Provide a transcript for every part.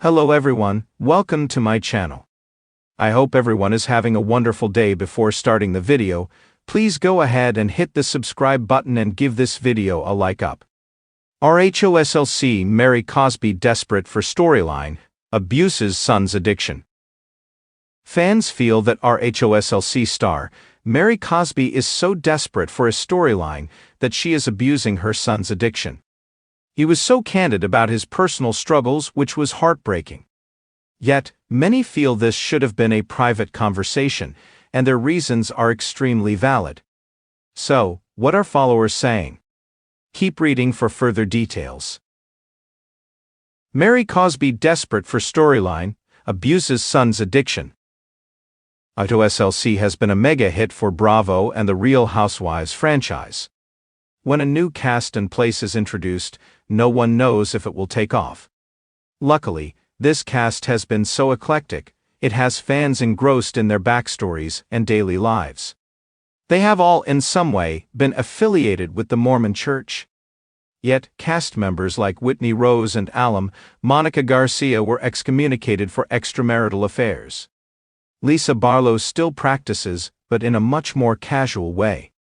Hello everyone, welcome to my channel. I hope everyone is having a wonderful day. Before starting the video, please go ahead and hit the subscribe button and give this video a like up. RHOSLC Mary Cosby desperate for storyline, abuses son's addiction. Fans feel that RHOSLC star, Mary Cosby is so desperate for a storyline that she is abusing her son's addiction. He was so candid about his personal struggles, which was heartbreaking. Yet, many feel this should have been a private conversation, and their reasons are extremely valid. So, what are followers saying? Keep reading for further details. Mary Cosby desperate for storyline, abuses son's addiction. RHOSLC has been a mega hit for Bravo and the Real Housewives franchise. When a new cast and place is introduced, no one knows if it will take off. Luckily, this cast has been so eclectic, it has fans engrossed in their backstories and daily lives. They have all in some way been affiliated with the Mormon Church. Yet, cast members like Whitney Rose and alum Monica Garcia were excommunicated for extramarital affairs. Lisa Barlow still practices, but in a much more casual way.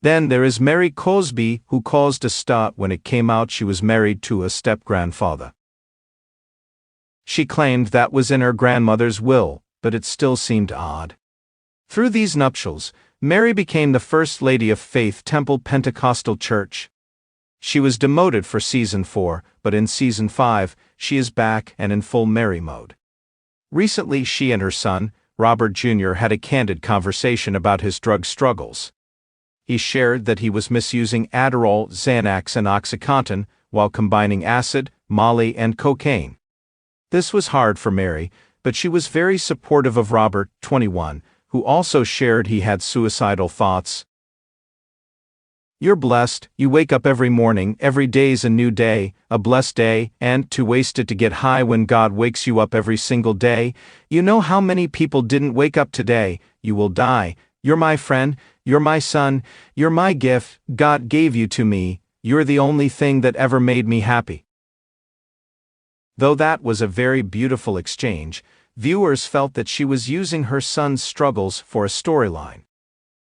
Then there is Mary Cosby, who caused a stir when it came out she was married to a step-grandfather. She claimed that was in her grandmother's will, but it still seemed odd. Through these nuptials, Mary became the First Lady of Faith Temple Pentecostal Church. She was demoted for Season 4, but in Season 5, she is back and in full Mary mode. Recently she and her son, Robert Jr., had a candid conversation about his drug struggles. He shared that he was misusing Adderall, Xanax and OxyContin, while combining acid, Molly and cocaine. This was hard for Mary, but she was very supportive of Robert, 21, who also shared he had suicidal thoughts. "You're blessed, you wake up every morning, every day's a new day, a blessed day, and to waste it to get high when God wakes you up every single day. You know how many people didn't wake up today, you will die. You're my friend, you're my son, you're my gift, God gave you to me, you're the only thing that ever made me happy." Though that was a very beautiful exchange, viewers felt that she was using her son's struggles for a storyline.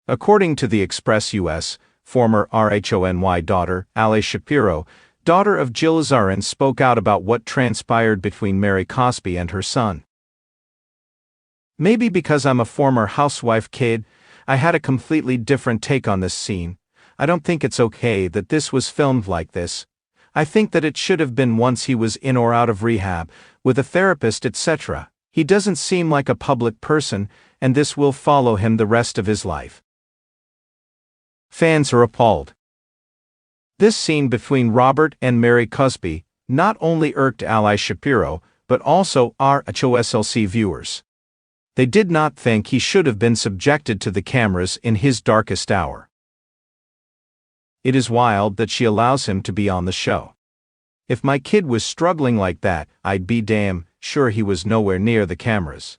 According to the Express US, former RHONY daughter, Ali Shapiro, daughter of Jill Zarin, spoke out about what transpired between Mary Cosby and her son. "Maybe because I'm a former housewife kid, I had a completely different take on this scene. I don't think it's okay that this was filmed like this. I think that it should have been once he was in or out of rehab, with a therapist, etc. He doesn't seem like a public person, and this will follow him the rest of his life." Fans are appalled. This scene between Robert and Mary Cosby not only irked Ali Shapiro, but also RHOSLC viewers. They did not think he should have been subjected to the cameras in his darkest hour. It is wild that she allows him to be on the show. "If my kid was struggling like that, I'd be damn sure he was nowhere near the cameras.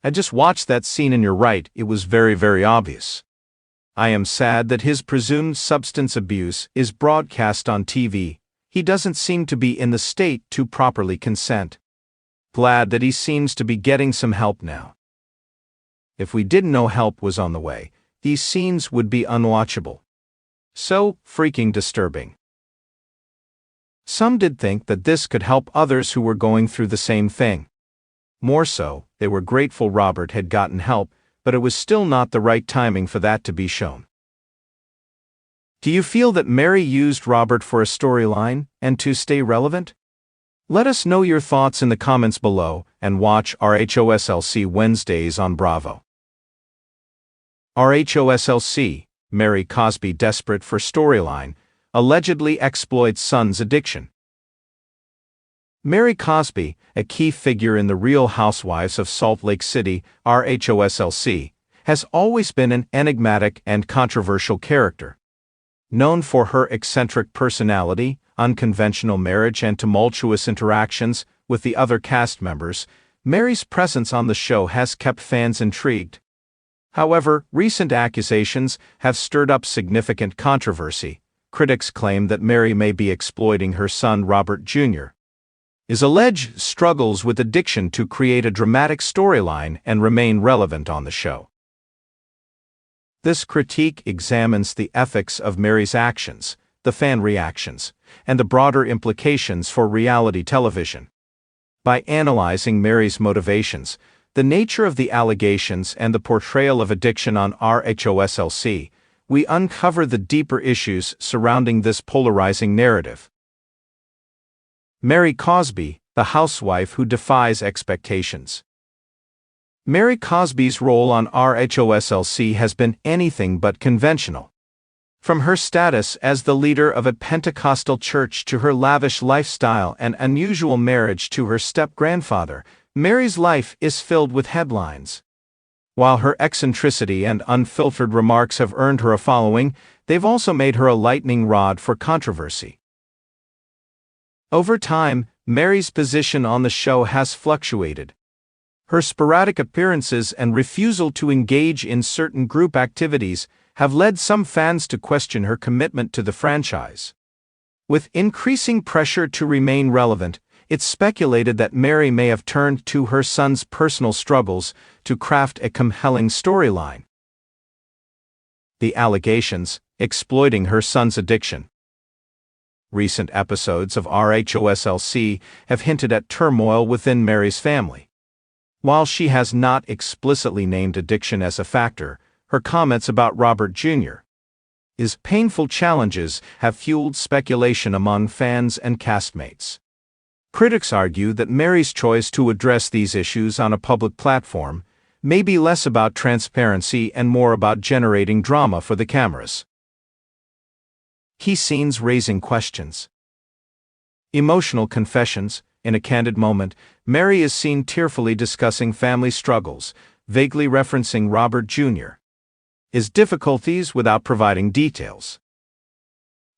I just watched that scene and you're right, it was very obvious. I am sad that his presumed substance abuse is broadcast on TV. He doesn't seem to be in the state to properly consent. Glad that he seems to be getting some help now. If we didn't know help was on the way, these scenes would be unwatchable. So freaking disturbing." Some did think that this could help others who were going through the same thing. More so, they were grateful Robert had gotten help, but it was still not the right timing for that to be shown. Do you feel that Mary used Robert for a storyline, and to stay relevant? Let us know your thoughts in the comments below, and watch RHOSLC Wednesdays on Bravo. RHOSLC, Mary Cosby desperate for storyline, allegedly exploits son's addiction. Mary Cosby, a key figure in the Real Housewives of Salt Lake City, RHOSLC, has always been an enigmatic and controversial character. Known for her eccentric personality, unconventional marriage and tumultuous interactions with the other cast members, Mary's presence on the show has kept fans intrigued. However, recent accusations have stirred up significant controversy. Critics claim that Mary may be exploiting her son Robert Jr. is alleged struggles with addiction to create a dramatic storyline and remain relevant on the show. This critique examines the ethics of Mary's actions, the fan reactions, and the broader implications for reality television. By analyzing Mary's motivations, the nature of the allegations, and the portrayal of addiction on RHOSLC, we uncover the deeper issues surrounding this polarizing narrative. Mary Cosby, the housewife who defies expectations. Mary Cosby's role on RHOSLC has been anything but conventional. From her status as the leader of a Pentecostal church to her lavish lifestyle and unusual marriage to her step-grandfather, Mary's life is filled with headlines. While her eccentricity and unfiltered remarks have earned her a following, they've also made her a lightning rod for controversy. Over time, Mary's position on the show has fluctuated. Her sporadic appearances and refusal to engage in certain group activities have led some fans to question her commitment to the franchise. With increasing pressure to remain relevant, it's speculated that Mary may have turned to her son's personal struggles to craft a compelling storyline. The allegations, exploiting her son's addiction. Recent episodes of RHOSLC have hinted at turmoil within Mary's family. While she has not explicitly named addiction as a factor, her comments about Robert Jr. His painful challenges have fueled speculation among fans and castmates. Critics argue that Mary's choice to address these issues on a public platform may be less about transparency and more about generating drama for the cameras. Key scenes raising questions. Emotional confessions. In a candid moment, Mary is seen tearfully discussing family struggles, vaguely referencing Robert Jr. His difficulties without providing details.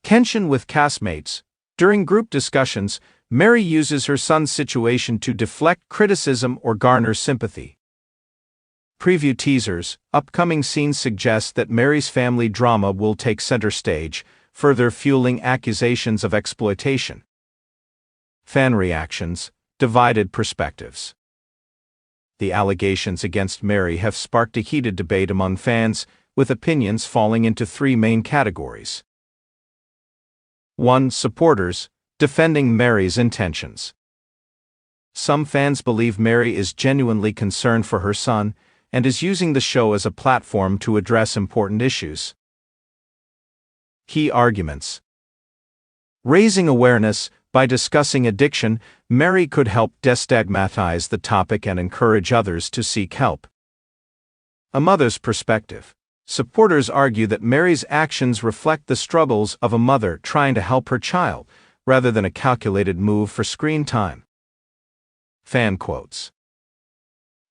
Tension with castmates. During group discussions, Mary uses her son's situation to deflect criticism or garner sympathy. Preview teasers. Upcoming scenes suggest that Mary's family drama will take center stage, further fueling accusations of exploitation. Fan reactions. Divided perspectives. The allegations against Mary have sparked a heated debate among fans, with opinions falling into three main categories. 1. Supporters, defending Mary's intentions. Some fans believe Mary is genuinely concerned for her son and is using the show as a platform to address important issues. Key arguments. Raising awareness. By discussing addiction, Mary could help destigmatize the topic and encourage others to seek help. A mother's perspective. Supporters argue that Mary's actions reflect the struggles of a mother trying to help her child, rather than a calculated move for screen time. Fan quotes.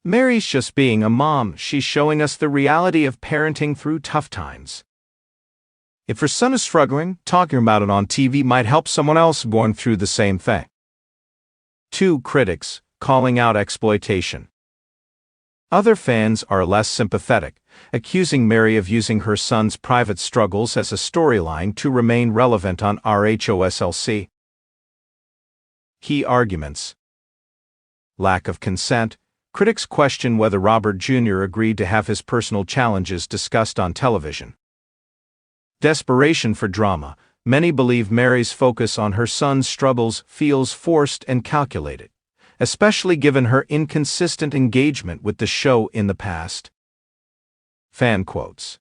Mary's just being a mom. She's showing us the reality of parenting through tough times. If her son is struggling, talking about it on TV might help someone else going through the same thing. 2. Critics, calling out exploitation. Other fans are less sympathetic, accusing Mary of using her son's private struggles as a storyline to remain relevant on RHOSLC. Key arguments. Lack of consent. Critics question whether Robert Jr. agreed to have his personal challenges discussed on television. Desperation for drama. Many believe Mary's focus on her son's struggles feels forced and calculated, especially given her inconsistent engagement with the show in the past. Fan quotes.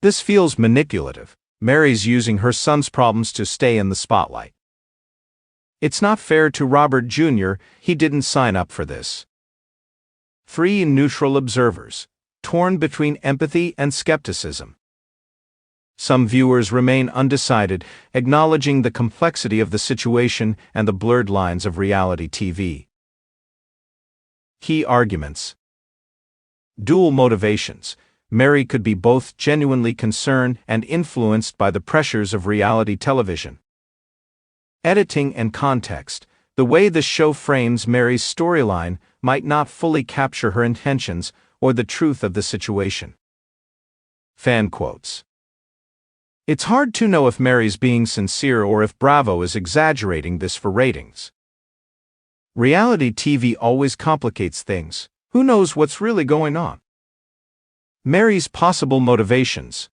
This feels manipulative. Mary's using her son's problems to stay in the spotlight. It's not fair to Robert Jr., he didn't sign up for this. 3. Neutral observers, torn between empathy and skepticism. Some viewers remain undecided, acknowledging the complexity of the situation and the blurred lines of reality TV. Key arguments. Dual motivations. Mary could be both genuinely concerned and influenced by the pressures of reality television. Editing and context. The way the show frames Mary's storyline might not fully capture her intentions or the truth of the situation. Fan quotes. It's hard to know if Mary's being sincere or if Bravo is exaggerating this for ratings. Reality TV always complicates things. Who knows what's really going on? Mary's possible motivations.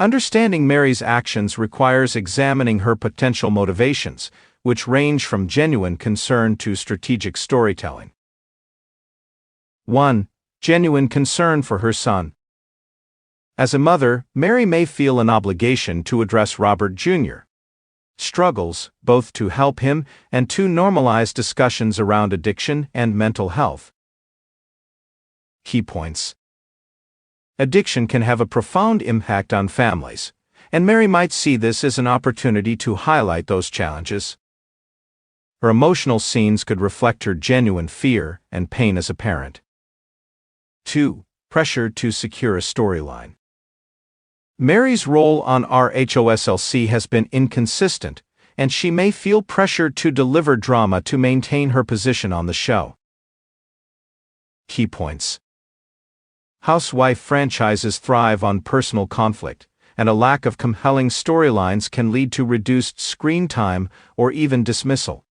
Understanding Mary's actions requires examining her potential motivations, which range from genuine concern to strategic storytelling. 1. Genuine concern for her son. As a mother, Mary may feel an obligation to address Robert Jr. struggles, both to help him and to normalize discussions around addiction and mental health. Key points. Addiction can have a profound impact on families, and Mary might see this as an opportunity to highlight those challenges. Her emotional scenes could reflect her genuine fear and pain as a parent. 2. Pressure to secure a storyline. Mary's role on RHOSLC has been inconsistent, and she may feel pressured to deliver drama to maintain her position on the show. Key points. Housewife franchises thrive on personal conflict, and a lack of compelling storylines can lead to reduced screen time or even dismissal.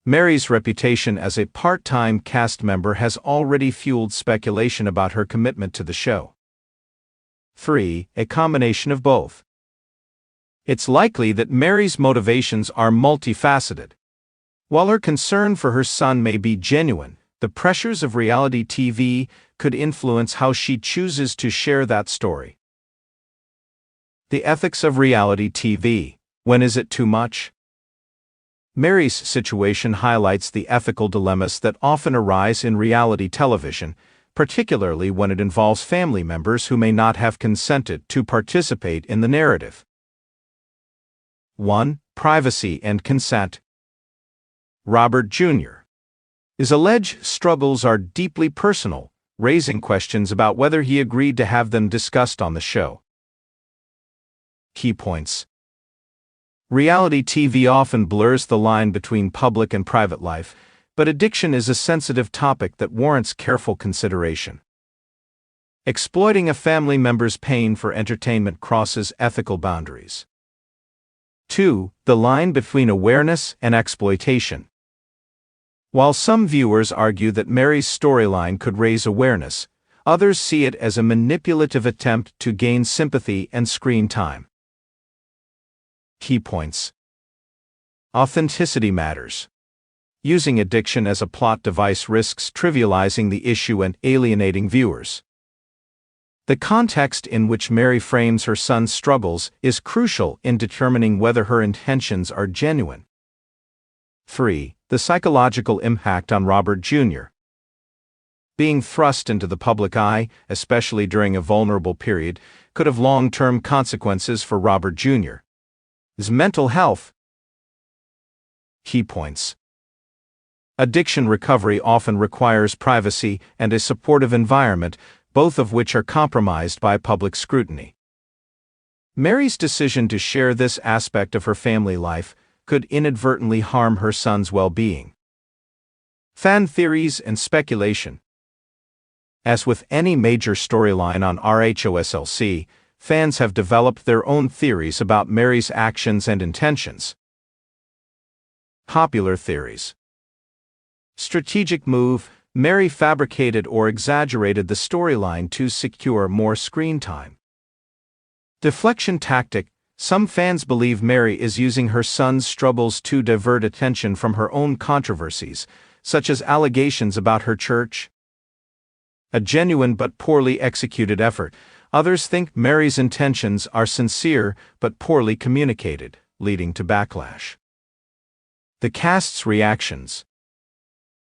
Mary's reputation as a part-time cast member has already fueled speculation about her commitment to the show. 3. A combination of both. It's likely that Mary's motivations are multifaceted. While her concern for her son may be genuine, the pressures of reality TV could influence how she chooses to share that story. The ethics of reality TV. When is it too much? Mary's situation highlights the ethical dilemmas that often arise in reality television, particularly when it involves family members who may not have consented to participate in the narrative. 1. Privacy and consent. Robert Jr. His alleged struggles are deeply personal, raising questions about whether he agreed to have them discussed on the show. Key points. Reality TV often blurs the line between public and private life, but addiction is a sensitive topic that warrants careful consideration. Exploiting a family member's pain for entertainment crosses ethical boundaries. 2. The line between awareness and exploitation. While some viewers argue that Mary's storyline could raise awareness, others see it as a manipulative attempt to gain sympathy and screen time. Key points. Authenticity matters. Using addiction as a plot device risks trivializing the issue and alienating viewers. The context in which Mary frames her son's struggles is crucial in determining whether her intentions are genuine. 3. The psychological impact on Robert Jr. Being thrust into the public eye, especially during a vulnerable period, could have long-term consequences for Robert Jr. His mental health. Key points. Addiction recovery often requires privacy and a supportive environment, both of which are compromised by public scrutiny. Mary's decision to share this aspect of her family life could inadvertently harm her son's well-being. Fan theories and speculation. As with any major storyline on RHOSLC, fans have developed their own theories about Mary's actions and intentions. Popular theories. Strategic move: Mary fabricated or exaggerated the storyline to secure more screen time. Deflection tactic: some fans believe Mary is using her son's struggles to divert attention from her own controversies, such as allegations about her church. A genuine but poorly executed effort: others think Mary's intentions are sincere but poorly communicated, leading to backlash. The cast's reactions.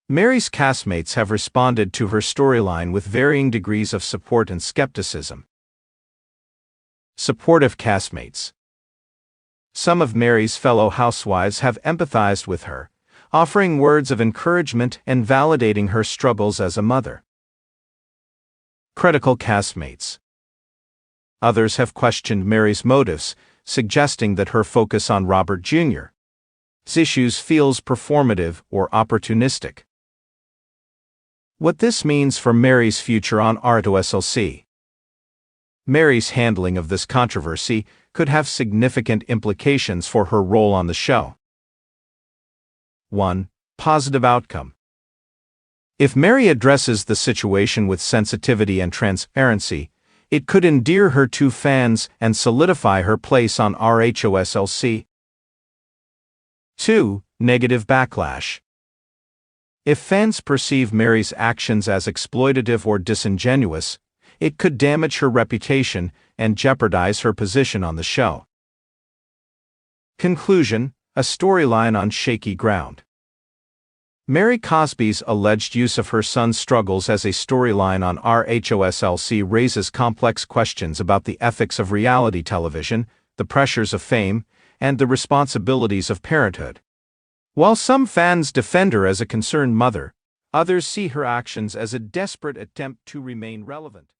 Mary's castmates have responded to her storyline with varying degrees of support and skepticism. Supportive castmates. Some of Mary's fellow housewives have empathized with her, offering words of encouragement and validating her struggles as a mother. Critical castmates. Others have questioned Mary's motives, suggesting that her focus on Robert Jr.'s issues feels performative or opportunistic. What this means for Mary's future on RHOSLC. Mary's handling of this controversy could have significant implications for her role on the show. 1. Positive outcome. If Mary addresses the situation with sensitivity and transparency, it could endear her to fans and solidify her place on RHOSLC. 2. Negative backlash. If fans perceive Mary's actions as exploitative or disingenuous, it could damage her reputation and jeopardize her position on the show. Conclusion: a storyline on shaky ground. Mary Cosby's alleged use of her son's struggles as a storyline on RHOSLC raises complex questions about the ethics of reality television, the pressures of fame, and the responsibilities of parenthood. While some fans defend her as a concerned mother, others see her actions as a desperate attempt to remain relevant.